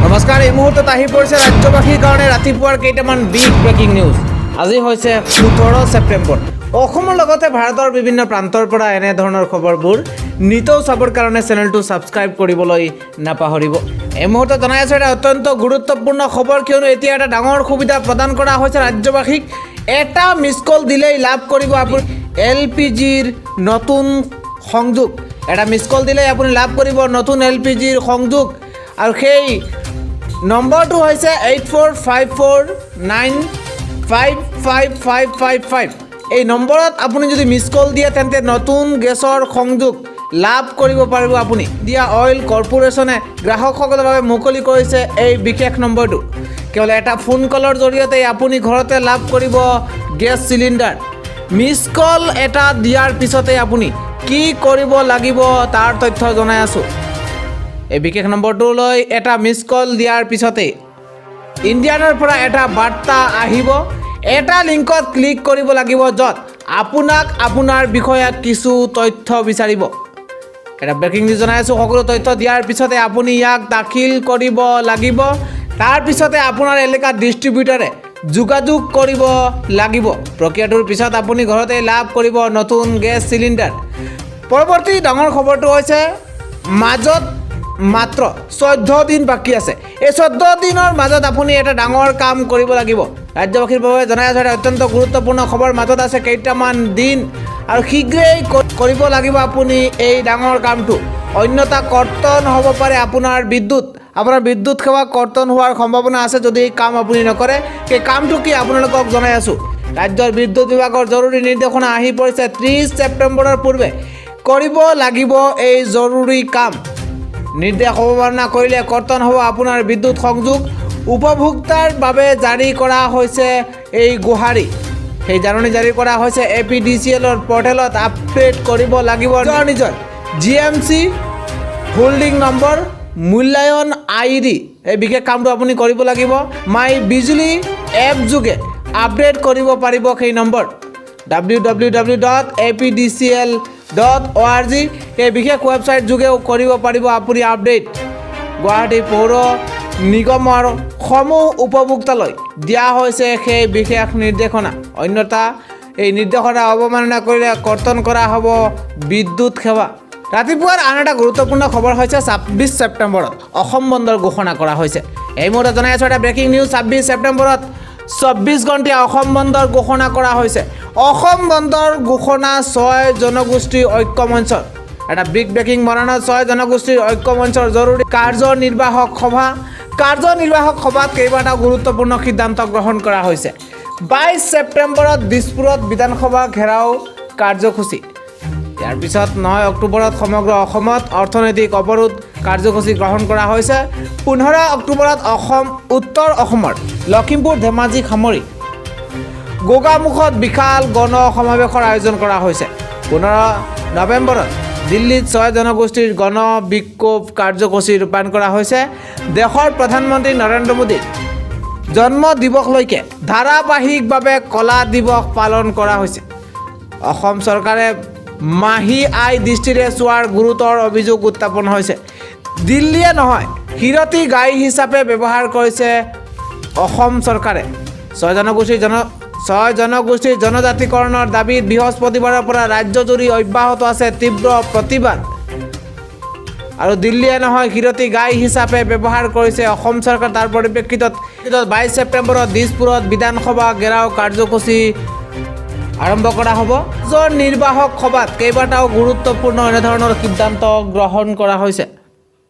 নমস্কাৰ এই মুহূৰ্তত আহি পৰিছে ৰাজ্যবাসীৰ কাৰণে ৰাতিপুৱাৰ কেইটামান বিগ ব্ৰেকিং নিউজ। আজি হৈছে ১৭ ছেপ্টেম্বৰ। অসমৰ লগতে ভাৰতৰ বিভিন্ন প্ৰান্তৰ পৰা এনে ধৰণৰ খবৰবোৰ নিতৌ চাবৰ কাৰণে চেনেলটো ছাবস্ক্ৰাইব কৰিবলৈ নাপাহৰিব। এই মুহূৰ্তত জনাই আছোঁ এটা অত্যন্ত গুৰুত্বপূৰ্ণ খবৰ, কিয়নো এতিয়া এটা ডাঙৰ সুবিধা প্ৰদান কৰা হৈছে ৰাজ্যবাসীক। এটা মিছ কল দিলেই লাভ কৰিব আপুনি LPGৰ নতুন সংযোগ। এটা মিছ কল দিলেই আপুনি লাভ কৰিব নতুন LPGৰ সংযোগ, আৰু সেই নম্বৰটো হৈছে 8454955555। এই নম্বৰত আপুনি যদি মিছ কল দিয়ে তেন্তে নতুন গেছৰ সংযোগ লাভ কৰিব পাৰিব আপুনি। ইণ্ডিয়া অইল কৰ্পোৰেশ্যনে গ্ৰাহকসকলৰ বাবে মুকলি কৰিছে এই বিশেষ নম্বৰটো। কেৱল এটা ফোন কলৰ জৰিয়তে আপুনি ঘৰতে লাভ কৰিব গেছ চিলিণ্ডাৰ। মিছ কল এটা দিয়াৰ পিছতে আপুনি কি কৰিব লাগিব তাৰ তথ্য জনাই আছোঁ। এই বিশেষ নম্বৰটোলৈ এটা মিছ কল দিয়াৰ পিছতে ইণ্ডিয়ানৰ পৰা এটা বাৰ্তা আহিব। এটা লিংকত ক্লিক কৰিব লাগিব, য'ত আপোনাক আপোনাৰ বিষয়ে কিছু তথ্য বিচাৰিব। এটা ব্ৰেকিং নিউজ জনাই আছোঁ। সকলো তথ্য দিয়াৰ পিছতে আপুনি ইয়াক দাখিল কৰিব লাগিব। তাৰপিছতে আপোনাৰ এলেকাত ডিষ্ট্ৰিবিউটাৰে যোগাযোগ কৰিব লাগিব। প্ৰক্ৰিয়াটোৰ পিছত আপুনি ঘৰতে লাভ কৰিব নতুন গেছ চিলিণ্ডাৰ। পৰৱৰ্তী ডাঙৰ খবৰটো হৈছে মাজত মাত্ৰ 14 দিন বাকী আছে। এই 14 দিনৰ মাজত আপুনি এটা ডাঙৰ কাম কৰিব লাগিব। ৰাজ্যবাসীৰ বাবে জনাই আছোঁ এটা অত্যন্ত গুৰুত্বপূৰ্ণ খবৰ। মাজত আছে কেইটামান দিন আৰু শীঘ্ৰেই কৰিব লাগিব আপুনি এই ডাঙৰ কামটো, অন্যথা কৰ্তন হ'ব পাৰে আপোনাৰ বিদ্যুৎ সেৱা কৰ্তন হোৱাৰ সম্ভাৱনা আছে যদি এই কাম আপুনি নকৰে। সেই কামটো কি আপোনালোকক জনাই আছোঁ। ৰাজ্যৰ বিদ্যুৎ বিভাগৰ জৰুৰী নিৰ্দেশনা আহি পৰিছে। 30 ছেপ্টেম্বৰৰ পূৰ্বে কৰিব লাগিব এই জৰুৰী কাম। নিৰ্দেশ অৱমাননা কৰিলে কৰ্তন হ'ব আপোনাৰ বিদ্যুৎ সংযোগ। উপভোক্তাৰ বাবে জাৰি কৰা হৈছে এই গুহাৰি। সেই জাননী জাৰি কৰা হৈছে APDCLৰ পৰ্টেলত। আপডেট কৰিব লাগিব নিজৰ GMC হোল্ডিং নম্বৰ, মূল্যায়ন ID। এই বিশেষ কামটো আপুনি কৰিব লাগিব। মাই বিজুলী এপ যোগে আপডেট কৰিব পাৰিব সেই নম্বৰ www.apdcl.org। এই বিশেষ ৱেবছাইট যোগেও কৰিব পাৰিব আপুনি আপডেট। গুৱাহাটী পৌৰ নিগমৰ সমূহ উপভোক্তালৈ দিয়া হৈছে সেই বিশেষ নিৰ্দেশনা। অন্যথা এই নিৰ্দেশনা অৱমাননা কৰিলে কৰ্তন কৰা হ'ব বিদ্যুৎ সেৱা। ৰাতিপুৱাৰ আন এটা গুৰুত্বপূৰ্ণ খবৰ হৈছে 26 ছেপ্টেম্বৰত অসম বন্দৰ ঘোষণা কৰা হৈছে। এই মুহূৰ্তত জনাই আছোঁ এটা ব্ৰেকিং নিউজ। 26 ছেপ্টেম্বৰত 24 ঘণ্টীয়া অসম বন্দৰ ঘোষণা কৰা হৈছে। অসম বন্দৰ ঘোষণা 6 জনগোষ্ঠীৰ ঐক্য মঞ্চৰ। এটা বিগ ব্ৰেকিং বৰ্ণনা 6 জনগোষ্ঠীৰ ঐক্য মঞ্চৰ জৰুৰী কাৰ্যনিৰ্বাহক সভাত কেইবাটাও গুৰুত্বপূৰ্ণ সিদ্ধান্ত গ্ৰহণ কৰা হৈছে। 22 ছেপ্টেম্বৰত দিছপুৰত বিধানসভা ঘেৰাও কাৰ্যসূচী। ইয়াৰ পিছত 9 অক্টোবৰত সমগ্ৰ অসমত অৰ্থনৈতিক অৱৰোধ কাৰ্যসূচী গ্ৰহণ কৰা হৈছে। 15 অক্টোবৰত উত্তৰ অসমৰ লখিমপুৰ ধেমাজি সামৰি গোগামুখত বিশাল গণ সমাৱেশৰ আয়োজন কৰা হৈছে। 15 নৱেম্বৰত দিল্লীত 6 জনগোষ্ঠীৰ গণ বিক্ষোভ কাৰ্যসূচী ৰূপায়ণ কৰা হৈছে। দেশৰ প্ৰধানমন্ত্ৰী নৰেন্দ্ৰ মোদীৰ জন্ম দিৱসলৈকে ধাৰাবাহিকভাৱে কলা দিৱস পালন কৰা হৈছে। অসম চৰকাৰে মাহী আই দৃষ্টিৰে চোৱাৰ গুৰুতৰ অভিযোগ উত্থাপন হৈছে। দিল্লীয়ে নহয়, হিৰতি গাই হিচাপে ব্যৱহাৰ কৰিছে অসম চৰকাৰে। 6 জনগোষ্ঠীৰ জনজাতিকৰণৰ দাবীত বৃহস্পতিবাৰৰ পৰা ৰাজ্যজুৰি অব্যাহত আছে তীব্ৰ প্ৰতিবাদ। আৰু দিল্লীয়ে নহয়, হিৰতি গাই হিচাপে ব্যৱহাৰ কৰিছে অসম চৰকাৰ। তাৰ পৰিপ্ৰেক্ষিতত 22 ছেপ্টেম্বৰত দিছপুৰত বিধানসভা ঘেৰাও কাৰ্যসূচী আৰম্ভ কৰা হ'ব। নিৰ্বাহক সভাত কেইবাটাও গুৰুত্বপূৰ্ণ এনেধৰণৰ সিদ্ধান্ত গ্ৰহণ কৰা হৈছে।